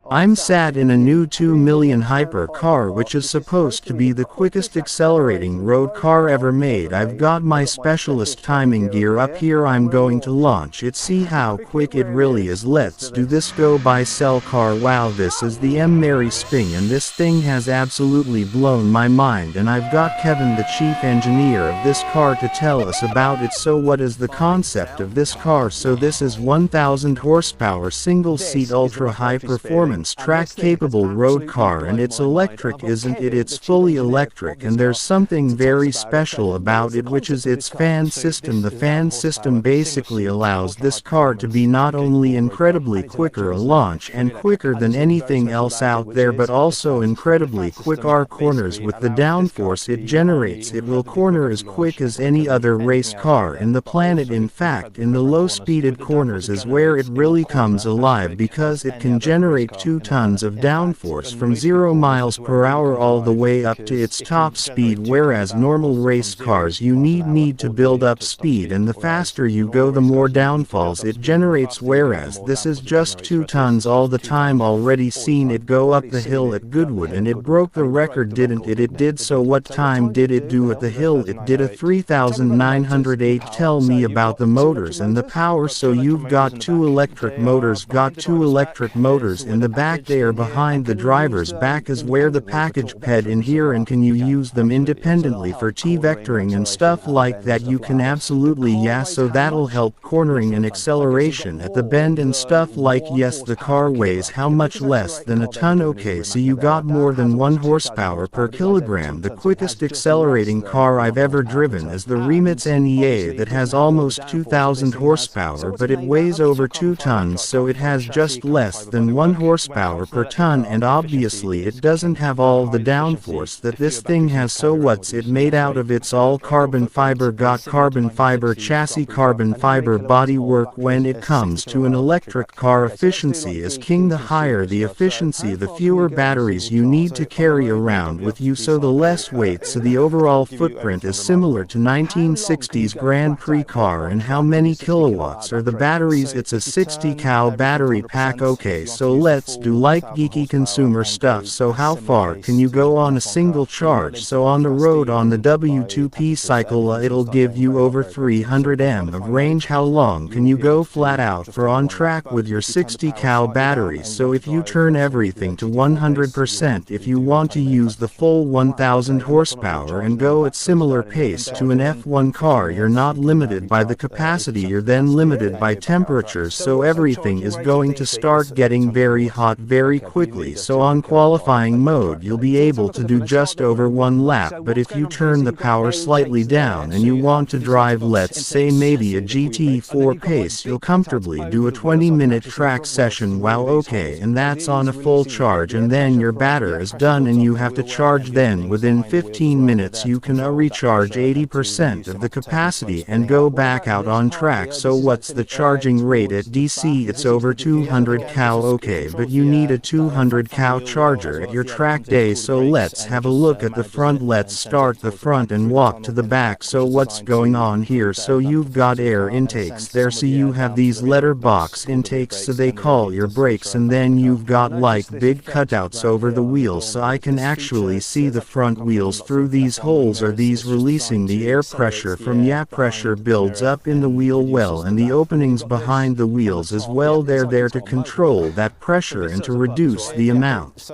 I'm sat in a new 2 million hypercar, which is supposed to be the quickest accelerating road car ever made. I've got my specialist timing gear up here. I'm going to launch it. See how quick it really is. Let's do this. Go buy sell car. Wow, this is the McMurtry Spéirling, and this thing has absolutely blown my mind, and I've got Kevin, the chief engineer of this car, to tell us about it. So what is the concept of this car? So this is 1000 horsepower single seat ultra high performance track capable road car, and it's electric, isn't it? It's fully electric, and there's something very special about it, which is its fan system. The fan system basically allows this car to be not only incredibly quicker a launch and quicker than anything else out there, but also incredibly quick our corners. With the downforce it generates, it will corner as quick as any other race car in the planet. In fact, in the low speeded corners is where it really comes alive, because it can generate 2 tons of downforce from 0 miles per hour all the way up to its top speed, whereas normal race cars you need to build up speed, and the faster you go the more downfalls it generates, whereas this is just 2 tons all the time. Already seen it go up the hill at Goodwood, and it broke the record, didn't it? It did. So what time did it do at the hill? It did a 3908. Tell me about the motors and the power. So you've got 2 electric motors, in the back there behind the driver's back is where the package ped in here, and can you use them independently for T-vectoring and stuff like that? You can absolutely, yeah, so that'll help cornering and acceleration at the bend and stuff like. Yes, the car weighs how much? Less than a ton. Okay, so you got more than 1 horsepower per kilogram. The quickest accelerating car I've ever driven is the Remitz NEA that has almost 2000 horsepower, but it weighs over 2 tons, so it has just less than 1 horsepower per ton, and obviously it doesn't have all the downforce that this thing has. So what's it made out of? It's all carbon fiber. Got carbon fiber chassis, carbon fiber bodywork. When it comes to an electric car, efficiency is king. The higher the efficiency, the fewer batteries you need to carry around with you, so the less weight, so the overall footprint is similar to 1960s Grand Prix car. And how many kilowatts are the batteries? It's a 60 cow battery pack. Okay, so let's do like geeky consumer stuff. So how far can you go on a single charge? So on the road, on the W2P cycle, it'll give you over 300 m of range. How long can you go flat out for on track with your 60 cow battery? So if you turn everything to 100%, if you want to use the full 1000 horsepower and go at similar pace to an F1 car, you're not limited by the capacity, you're then limited by temperatures, so everything is going to start getting very hot very quickly. So on qualifying mode you'll be able to do just over 1 lap, but if you turn the power slightly down and you want to drive, let's say maybe a GT4 pace, you'll comfortably do a 20-minute track session. Wow, okay, and that's on a full charge, and then your batter is done and you have to charge. Then within 15 minutes you can recharge 80% of the capacity and go back out on track. So what's the charging rate at DC? It's over 200 cow. Okay, but you need a 200 cow charger at your track day. So let's have a look at the front. Let's start the front and walk to the back. So what's going on here? So you've got air intakes there, so you have these letterbox intakes, so they call your brakes, and then you've got like big cutouts over the wheels, so I can actually see the front wheels through these holes. Are these releasing the air pressure from? Yeah, pressure builds up in the wheel well, and the openings behind the wheels as well, they're there to control that pressure and to reduce the amount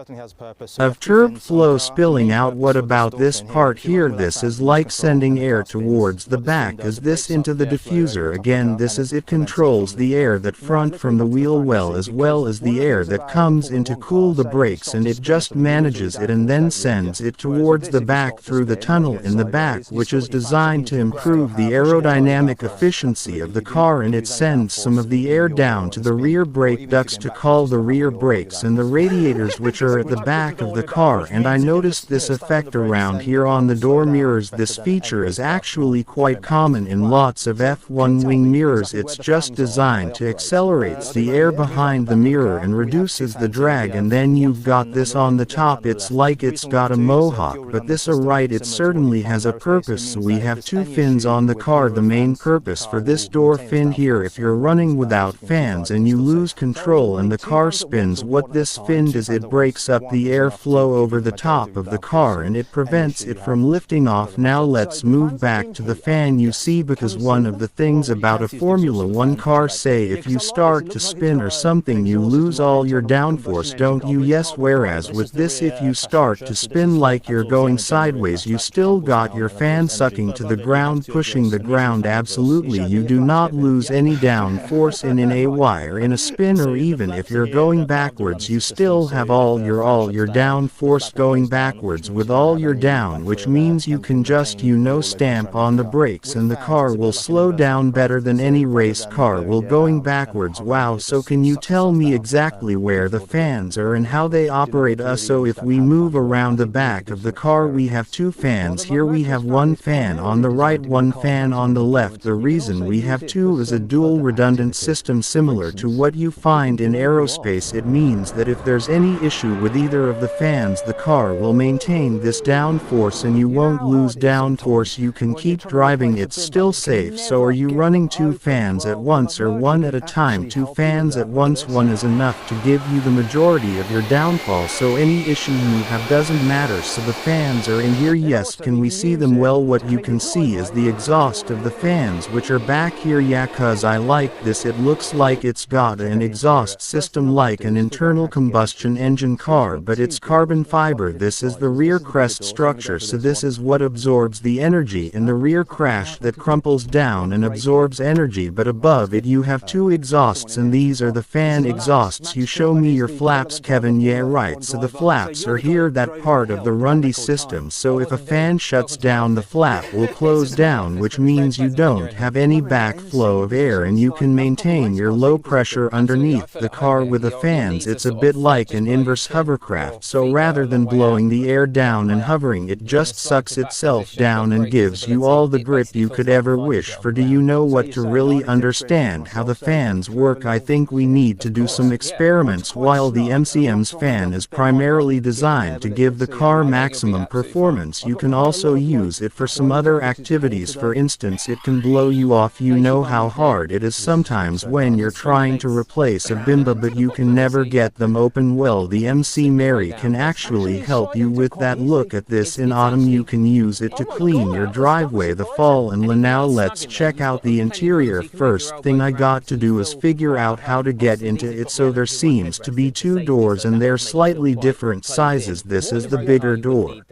of turb flow spilling out. What about this part here? This is like sending air towards the back. Is this into the diffuser? Again, this is, it controls the air that front from the wheel well as the air that comes in to cool the brakes, and it just manages it and then sends it towards the back through the tunnel in the back, which is designed to improve the aerodynamic efficiency of the car, and it sends some of the air down to the rear brake ducts to call the rear brakes and the radiators, which are at the back of the car. And I noticed this effect around here on the door mirrors. This feature is actually quite common in lots of F1 wing mirrors. It's just designed to accelerate the air behind the mirror and reduces the drag. And then you've got this on the top. It's like it's got a mohawk, but this right, it certainly has a purpose. So we have 2 fins on the car. The main purpose for this door fin here, if you're running without fans and you lose control and the car spins, fins. What this fin does, it breaks up the airflow over the top of the car and it prevents it from lifting off. Now let's move back to the fan. You see, because one of the things about a Formula 1 car, say if you start to spin or something, you lose all your downforce, don't you? Yes, whereas with this, if you start to spin like you're going sideways, you still got your fan sucking to the ground, pushing the ground. Absolutely, you do not lose any downforce in a wire in a spin, or even if you're going backwards, you still have all your downforce going backwards with all your down, which means you can just stamp on the brakes and the car will slow down better than any race car will going backwards. Wow, so can you tell me exactly where the fans are and how they operate? So if we move around the back of the car, we have two fans here. We have one fan on the right, one fan on the left. The reason we have two is a dual redundant system similar to what you find in aerospace. It means that if there's any issue with either of the fans, the car will maintain this downforce and you won't lose downforce. You can keep driving, it's still safe. So are you running two fans at once or one at a time? Two fans at once. One is enough to give you the majority of your downfall, so any issue you have doesn't matter. So the fans are in here. Yes, can we see them? Well, what you can see is the exhaust of the fans, which are back here. Yeah, cause I like this. It looks like it's got an exhaust system like an internal combustion engine car, but it's carbon fiber. This is the rear crest structure, so this is what absorbs the energy in the rear crash that crumples down and absorbs energy. But above it you have two exhausts, and these are the fan exhausts. You show me your flaps, Kevin. Yeah, right, so the flaps are here, that part of the Rundy system. So if a fan shuts down, the flap will close down, which means you don't have any backflow of air and you can maintain your low pressure underneath the car with the fans. It's a bit like an inverse hovercraft, so rather than blowing the air down and hovering, it just sucks itself down and gives you all the grip you could ever wish for. Do you know what? To really understand how the fans work, I think we need to do some experiments. While the MCM's fan is primarily designed to give the car maximum performance, you can also use it for some other activities. For instance, it can blow you off. You know how hard it is sometimes when you're trying to replace a bimba but you can never get them open. Well, the McMurtry can actually help you with that. Look at this. In autumn you can use it to clean your driveway the fall. And now let's check out the interior. First thing I got to do is figure out how to get into it. So there seems to be two doors and they're slightly different sizes. This is the bigger door,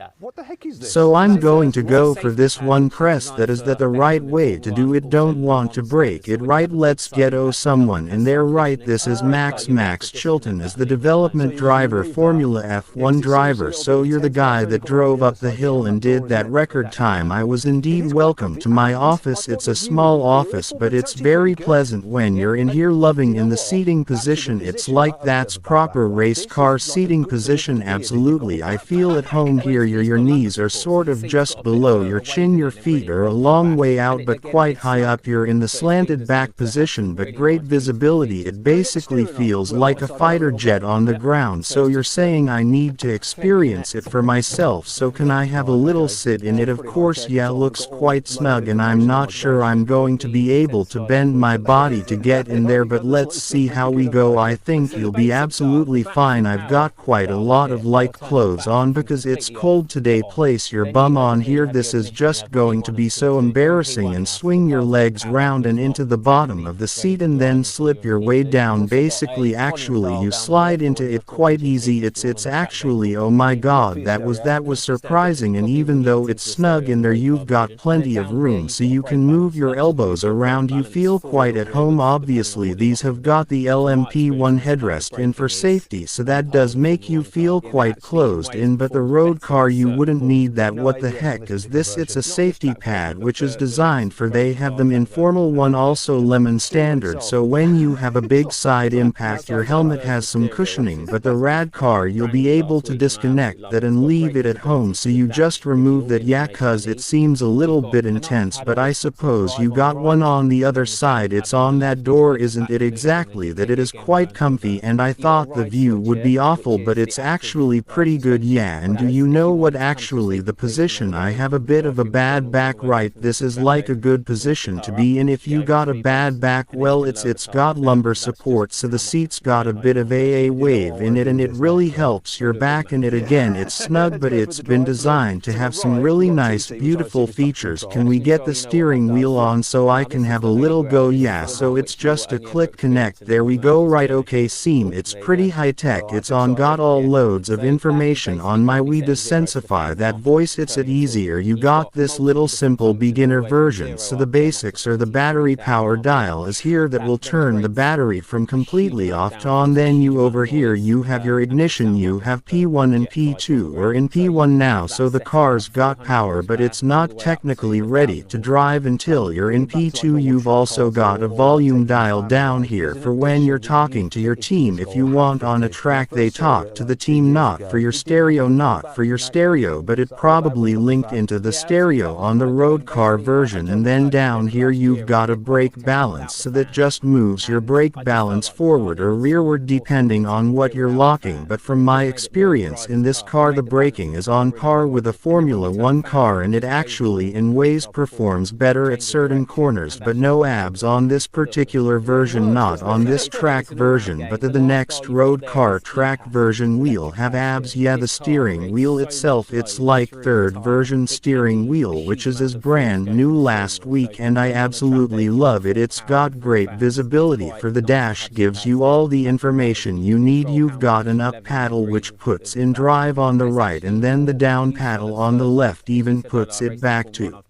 so I'm going to go for this one. Press that. Is that the right way to do it? Don't want to break it, right? Let's get someone in there, right? This is Max Chilton, is the development driver, Formula F1 driver. So you're the guy that drove up the hill and did that record time. I was indeed. Welcome to my office. It's a small office, but it's very pleasant when you're in here. Loving in the seating position. It's like that's proper race car seating position. Absolutely, I feel at home here. Your knees are sort of just below your chin. Your feet are a long way out but quite high up. You're in the slanted back position but great visibility. It basically feels like a fighter jet on the ground. So you're saying I need to experience it for myself, so can I have a little sit in it? Of course. Yeah, looks quite snug and I'm not sure I'm going to be able to bend my body to get in there, but let's see how we go. I think you'll be absolutely fine. I've got quite a lot of light clothes on because it's cold today. Place your bum on here. This is just going to be so embarrassing. And swing your legs round and into the bottom of the seat and then slip your way down. Basically, actually you slide into it quite easy. It's actually, oh my god, that was surprising. And even though it's snug in there, you've got plenty of room so you can move your elbows around. You feel quite at home. Obviously these have got the LMP1 headrest in for safety, so that does make you feel quite closed in, but the road car you wouldn't need that. What the heck is this? It's a safety pad which is designed for, they have them in Formula 1, also Lemon standard, so when you have a big side impact your helmet has some cushioning, but the rad car you'll be able to disconnect that and leave it at home, so you just remove that. Yeah, cause it seems a little bit intense, but I suppose you got one on the other side. It's on that door, isn't it? Exactly that. It is quite comfy and I thought the view would be awful, but it's actually pretty good. Yeah, and do you know what actually actually the position. I have a bit of a bad back, right? This is like a good position to be in if you got a bad back. Well, it's got lumbar support, so the seat's got a bit of AA wave in it, and it really helps your back. And it again, it's snug, but it's been designed to have some really nice, beautiful features. Can we get the steering wheel on so I can have a little go? Yeah, so it's just a click connect. There we go. Right, okay, seem it's pretty high tech. It's on, got all loads of information on my we desensify that voice. It's it easier. You got this little simple beginner version, so the basics are the battery power dial is here that will turn the battery from completely off to on. Then you over here you have your ignition. You have P1 and P2. We're in P1 now, so the car's got power, but it's not technically ready to drive until you're in P2. You've also got a volume dial down here for when you're talking to your team. If you want on a track they talk to the team, not for your stereo, but it probably linked into the stereo on the road car version. And then down here you've got a brake balance, so that just moves your brake balance forward or rearward depending on what you're locking. But from my experience in this car, the braking is on par with a Formula 1 car, and it actually in ways performs better at certain corners. But no abs on this particular version, not on this track version, but the next road car track version will have abs. Yeah, the steering wheel itself, it's like third version steering wheel, which is brand new last week, and I absolutely love it. It's got great visibility for the dash, gives you all the information you need. You've got an up paddle which puts in drive on the right, and then the down paddle on the left even puts it back to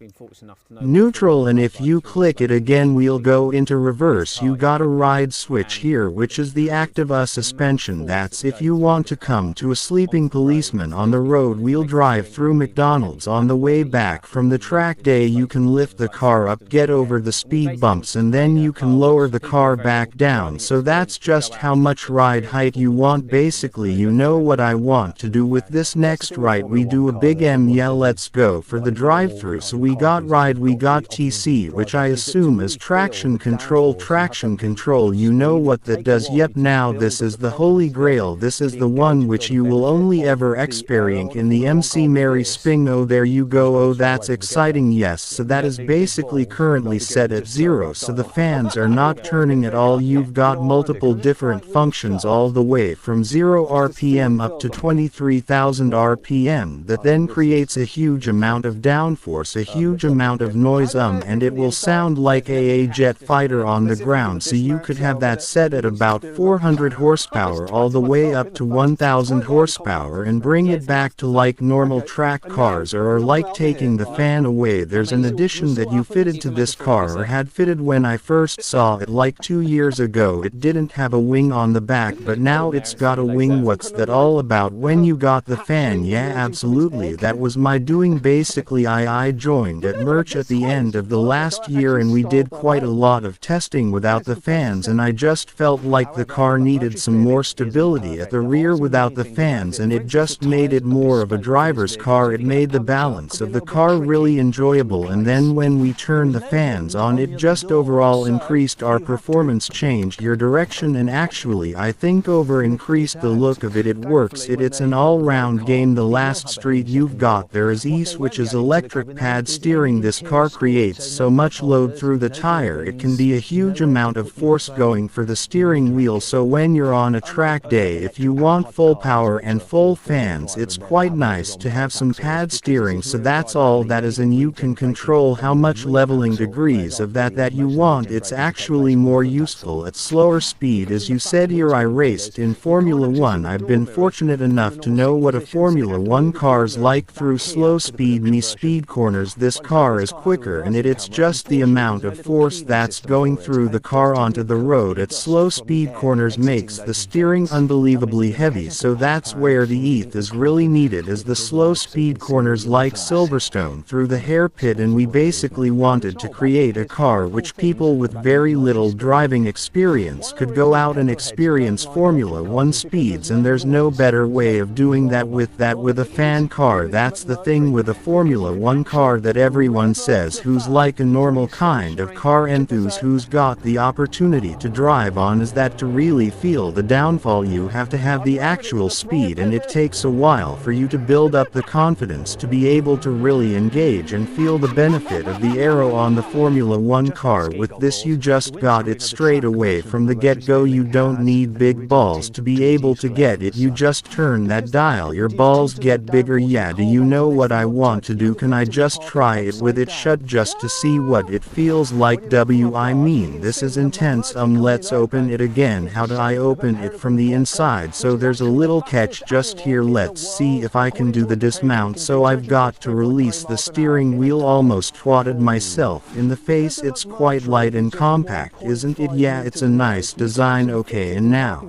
neutral, and if you click it again we'll go into reverse. You got a ride switch here, which is the active suspension. That's if you want to come to a sleeping policeman on the road. We'll drive through McDonald's on the way back from the track day. You can lift the car up, get over the speed bumps, and then you can lower the car back down. So that's just how much ride height you want. Basically, you know what I want to do with this next, right? We do a big M. Yeah, let's go for the drive-through. So we got ride, we got TC, which I assume is traction control. Traction control, you know what that does. Yep, now this is the holy grail. This is the one which you will only ever experience in the McMurtry Spéirling. Oh, there you go. Oh, that's exciting. Yes, so that is basically currently set at 0, so the fans are not turning at all. You've got multiple different functions all the way from 0 RPM up to 23,000 RPM. That then creates a huge amount of downforce, a huge amount of noise, and it will sound like a jet fighter on the ground. So you could have that set at about 400 horsepower all the way up to 1000 horsepower and bring it back to like normal track cars, or like taking the fan away. There's an addition that you fitted to this car, or had fitted when I first saw it like 2 years ago. It didn't have a wing on the back, but now it's got a wing. What's that all about? When you got the fan? Yeah, absolutely, that was my doing. Basically I joined at Merch at the end of the last year, and we did quite a lot of testing without the fans, and I just felt like the car needed some more stability at the rear without the fans, and it just made it more of a driver's car. It made the balance of the car really enjoyable, and then when we turned the fans on, it just overall increased our performance, changed your direction, and actually I think over increased the look of it. It works. It's an all-round game. The last street you've got there is ease, which is electric pad steering. This car creates so much load through the tire, it can be a huge amount of force going for the steering wheel. So when you're on a track day, if you want full power and full fans, it's quite nice to have some pad steering. So that's all that is, and you can control how much leveling degrees of that you want. It's actually more useful at slower speed. As you said here, I raced in Formula 1. I've been fortunate enough to know what a Formula 1 car's like through slow speed speed corners. This car is quicker, and it's just the amount of force that's going through the car onto the road at slow speed corners makes the steering unbelievably heavy. So that's where the ETH is really needed, is the slow speed corners like Silverstone through the hair pit. And we basically wanted to create a car which people with very little driving experience could go out and experience Formula 1 speeds, and there's no better way of doing that with a fan car. That's the thing with a Formula 1 car that everyone says who's like a normal kind of car enthusiast who's got the opportunity to drive on, is that to really feel the downfall you have to have the actual speed, and it takes a while for you to build up the the confidence to be able to really engage and feel the benefit of the aero on the Formula 1 car. With this you just got it straight away from the get-go. You don't need big balls to be able to get it, you just turn that dial, your balls get bigger. Yeah, do you know what I want to do? Can I just try it with it shut just to see what it feels like? I mean, this is intense. Let's open it again. How do I open it from the inside? So there's a little catch just here. Let's see if I can do the dismount. So I've got to release the steering wheel. Almost twatted myself in the face. It's quite light and compact, isn't it? Yeah, it's a nice design. Okay, and now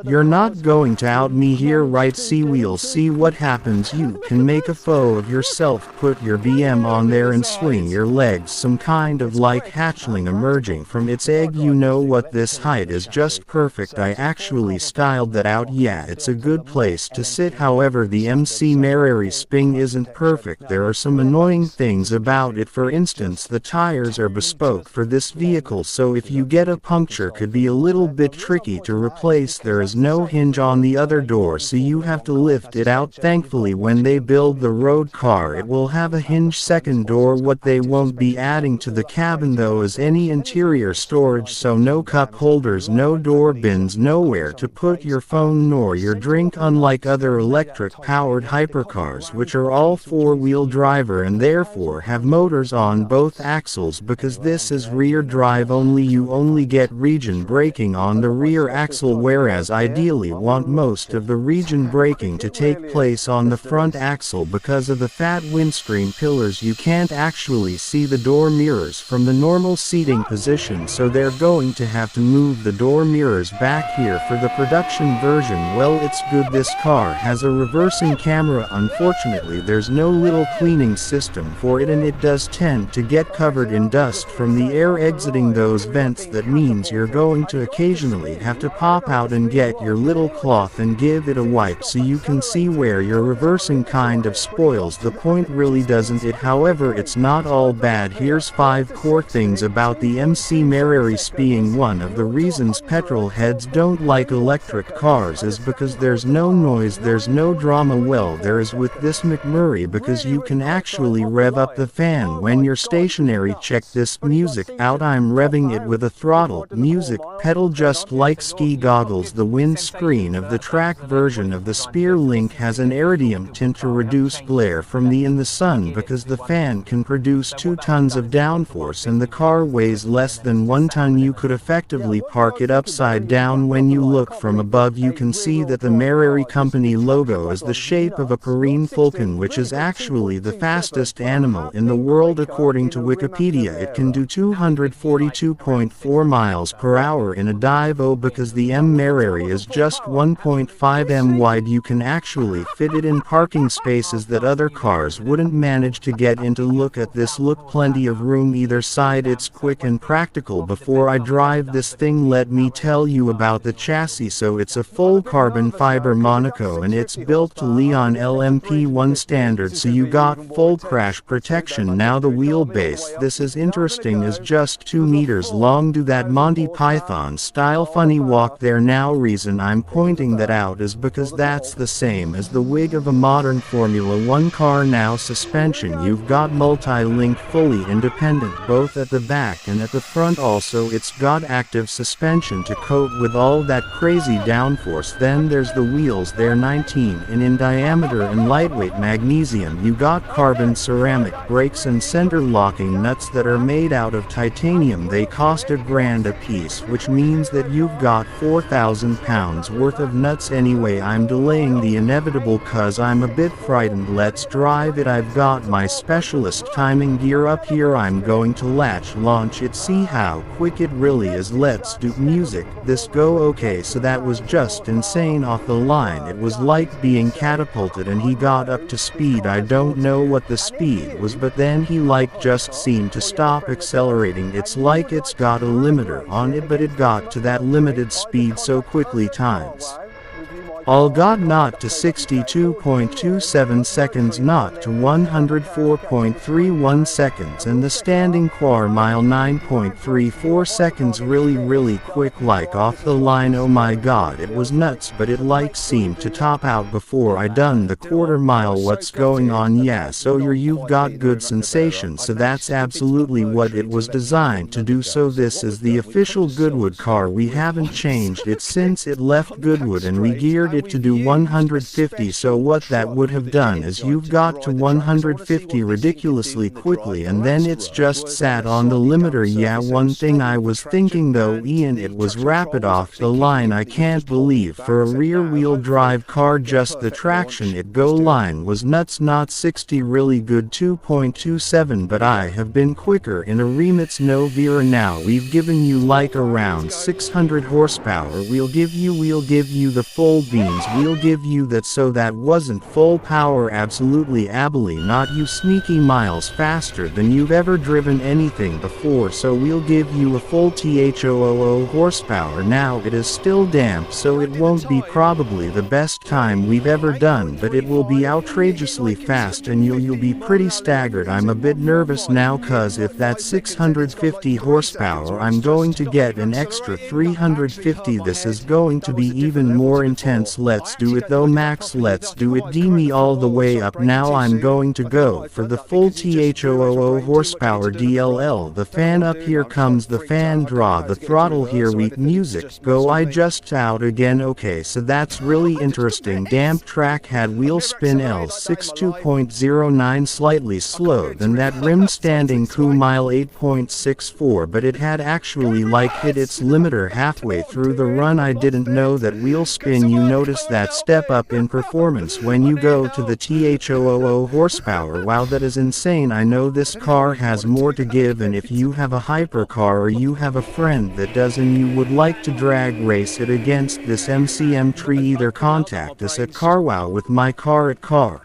you're not going to out me here, right? See, we'll see what happens. You can make a foe of yourself. Put your BM on there and swing your legs, some kind of like hatchling emerging from its egg. You know what, this height is just perfect. I actually styled that out. Yeah, it's a good place to sit. However, the McMurtry Spéirling isn't perfect. There are some annoying things about it. For instance, the tires are bespoke for this vehicle, so if you get a puncture could be a little bit tricky to replace. There is no hinge on the other door, so you have to lift it out. Thankfully, when they build the road car, it will have a hinge second door. What they won't be adding to the cabin though is any interior storage, so no cup holders, no door bins, nowhere to put your phone nor your drink, unlike other electric-powered hypercars which are all four-wheel driver and therefore have motors on both axles. Because this is rear drive only, you only get region braking on the rear axle, whereas ideally want most of the region braking to take place on the front axle. Because of the fat windscreen pillars, you can't actually see the door mirrors from the normal seating position, so they're going to have to move the door mirrors back here for the production version. Well, it's good this car has a reversing camera. Unfortunately, there's no little cleaning system for it, and it does tend to get covered in dust from the air exiting those vents. That means you're going to occasionally have to pop out and get your little cloth and give it a wipe, so you can see where your reversing kind of spoils the point, really doesn't it? However, it's not all bad. Here's 5 core things about the McMurtry Spéirling. One of the reasons petrol heads don't like electric cars is because there's no noise, there's no drama. Well, there is with this McMurtry, because you can actually rev up the fan when you're stationary. Check this music out. I'm revving it with a throttle music pedal, just like ski goggles. The windscreen of the track version of the Spéirling has an iridium tint to reduce glare from in the sun, because the fan can produce 2 tons of downforce and the car weighs less than 1 ton. You could effectively park it upside down. When you look from above, you can see that the McMurtry company logo is the shape of a peregrine falcon, which is actually the fastest animal in the world. According to Wikipedia, it can do 242.4 miles per hour in a dive. Oh, because the McMurtry is just 1.5 m wide, you can actually fit it in parking spaces that other cars wouldn't manage to get into. Look at this, look, plenty of room either side. It's quick and practical. Before I drive this thing, let me tell you about the chassis. So it's a full carbon fiber Monaco and it's built to Leon LMP1 standard, so you got full crash protection. Now the wheelbase, this is interesting, is just 2 meters long. Do that Monty Python style funny walk there. Now reason I'm pointing that out is because that's the same as the wig of a modern Formula 1 car. Now suspension, you've got multi-link, fully independent both at the back and at the front. Also it's got active suspension to cope with all that crazy downforce. Then there's the wheels, they're 19 in diameter and lightweight magnesium. You got carbon ceramic brakes and center locking nuts that are made out of titanium. They cost $1,000 a piece, which means that you've got 4,000 pounds worth of nuts. Anyway, I'm delaying the inevitable cause I'm a bit frightened. Let's drive it. I've got my specialist timing gear up here. I'm going to launch it. See how quick it really is. Let's do music. This go. Okay, so that was just insane. Off the line, it was like being catapulted and he got up to speed. I don't know what the speed was, but then he just seemed to stop accelerating. It's like it's got a limiter on it, but it got to that limited speed so quickly. Times All got not to 62.27 seconds, not to 104.31 seconds, and the standing quar mile 9.34 seconds. Really quick, like off the line. Oh my god, it was nuts, but it like seemed to top out before I done the quarter mile. What's going on? Yeah, so you've got good sensation, so that's absolutely what it was designed to do. So this is the official Goodwood car. We haven't changed it since it left Goodwood, and we geared it to do 150. So what that would have done is you've got to 150 ridiculously quickly, and then it's just sat on the limiter. Yeah, one thing I was thinking though, Ian, it was rapid off the line. I can't believe for a rear-wheel drive car just the traction it go line was nuts. Not 60, really good 2.27, but I have been quicker in a remits. No Vera, now we've given you like around 600 horsepower. We'll give you the full beans, we'll give you that. So that wasn't full power, absolutely ably not, you sneaky miles faster than you've ever driven anything before. So we'll give you a full 200 horsepower. Now it is still damp, so it won't be probably the best time we've ever done, but it will be outrageously fast, and you'll be pretty staggered. I'm a bit nervous now, cause if that's 650 horsepower, I'm going to get an extra 350. This is going to be even more intense. Let's do it though, Max, let's do it. D me all the way up. Now I'm going to go for the full 200 horsepower DLL. The fan up, here comes the fan, draw the throttle here, weak music, go. I just out again. Okay, so that's really interesting. Damp track had wheel spin L62.09, slightly slow than that rim standing coup mile 8.64, but it had actually like hit its limiter halfway through the run. I didn't know that wheel spin. You notice that step up in performance when you go to the 200 horsepower. Wow, that is insane. I know this car has more to give, and if you have a hypercar or you have a friend that does and you would like to drag race it against this MCM tree, either contact us at CarWow with my car at car.co.uk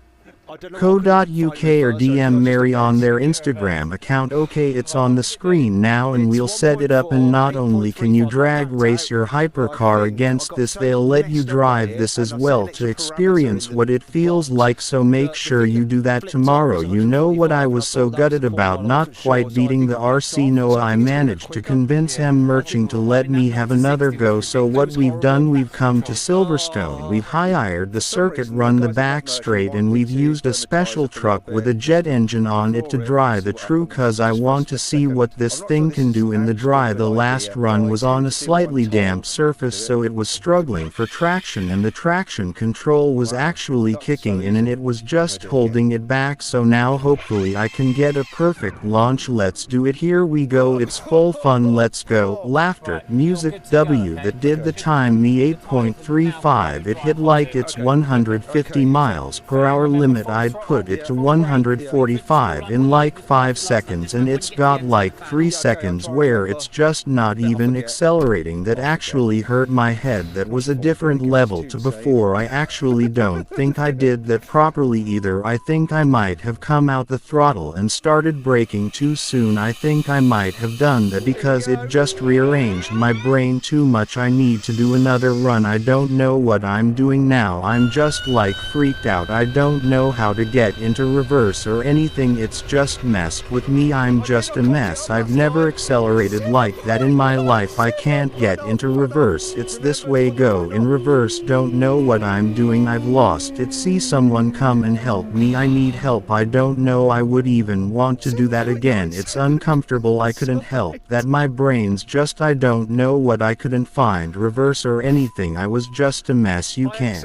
or DM Mary on their Instagram account. Okay, it's on the screen now and we'll set it up, and not only can you drag race your hypercar against this, they'll let you drive this as well to experience what it feels like, so make sure you do that tomorrow. You know what I was so gutted about not quite beating the RC Noah? I managed to convince McMurtry to let me have another go. So what we've done, we've come to Silverstone, we've hired the circuit, run the back straight, and we've used a special truck with a jet engine on it to dry the true, cause I want to see what this thing can do in the dry. The last run was on a slightly damp surface, so it was struggling for traction, and the traction control was actually kicking in and it was just holding it back. So now hopefully I can get a perfect launch. Let's do it, here we go, it's full fun, let's go. Laughter, music, W. That did the time, me 8.35, it hit like it's 150 miles per hour limit. I'd put it to 145 in like 5 seconds, and it's got like 3 seconds where it's just not even accelerating. That actually hurt my head. That was a different level to before. I actually don't think I did that properly either. I think I might have come out the throttle and started braking too soon. I think I might have done that because it just rearranged my brain too much. I need to do another run. I don't know what I'm doing now. I'm just like freaked out. I don't know how to get into reverse or anything. It's just messed with me. I'm just a mess. I've never accelerated like that in my life. I can't get into reverse. It's this way, go in reverse. Don't know what I'm doing. I've lost it. See someone come and help me. I need help. I don't know I would even want to do that again. It's uncomfortable. I couldn't help that. My brain's just, I don't know what, I couldn't find reverse or anything. I was just a mess. You can't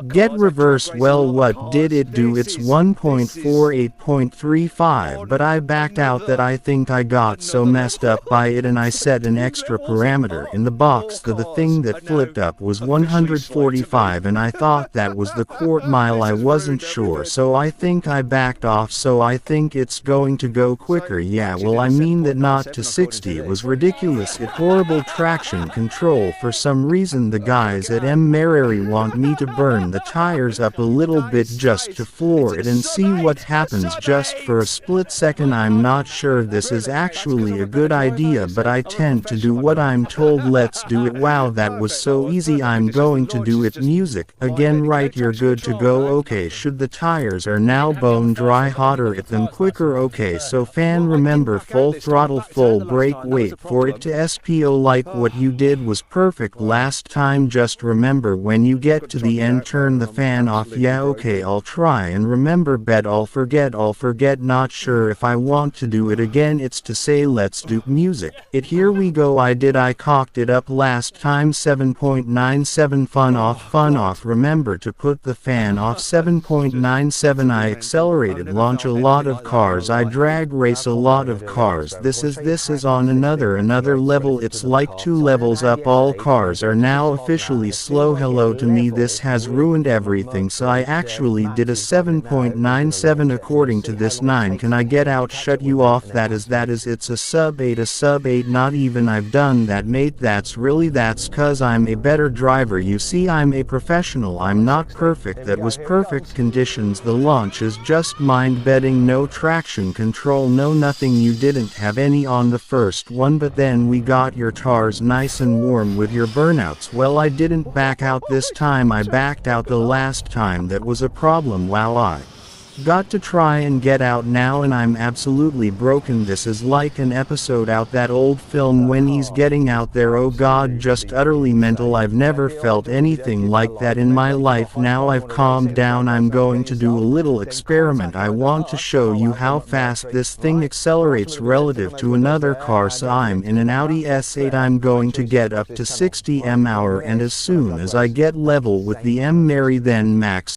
get reverse. Well, what did it do? It's 1.48.35, but I backed out. That I think I got so messed up by it, and I set an extra parameter in the box. The thing that flipped up was 145, and I thought that was the quart mile. I wasn't sure, so I think I backed off. So I think it's going to go quicker. Yeah, well, I mean that not to 60 was ridiculous. It horrible traction control. For some reason the guys at McMurtry want me to burn the tires up a little bit just just to floor it and see what happens just for a split second. I'm not sure this is actually a good idea, but I tend to do what I'm told. Let's do it. Wow, that was so easy. I'm going to do it. Music. Again, right, you're good to go. Okay, should the tires are now bone dry, hotter at them quicker. Okay, so fan, remember, full throttle, full brake, wait for it to SPO. Like what you did was perfect last time. Just remember, when you get to the end, turn the fan off. Yeah, okay, I'll try and remember, bet I'll forget. Not sure if I want to do it again. It's to say, let's do music. Here we go. I cocked it up last time. 7.97, fun off. Remember to put the fan off. 7.97, I accelerated, launch a lot of cars, I drag race a lot of cars. This is on another level. It's like 2 levels up. All cars are now officially slow. Hello to me, this has ruined everything. So I actually did a 7.97 according to this 9. Can I get out? Shut you off. That is it's a sub 8, not even. I've done that, mate. That's cause I'm a better driver. You see, I'm a professional. I'm not perfect. That was perfect conditions. The launch is just mind betting, no traction control, no nothing. You didn't have any on the first one, but then we got your tires nice and warm with your burnouts. Well, I didn't back out this time. I backed out the last time. That was a problem. Wow, I got to try and get out now and I'm absolutely broken. This is like an episode out that old film when he's getting out there. Oh god, just utterly mental. I've never felt anything like that in my life. Now I've calmed down. I'm going to do a little experiment. I want to show you how fast this thing accelerates relative to another car. So I'm in an Audi S8. I'm going to get up to 60 mph, and as soon as I get level with the McMurtry then max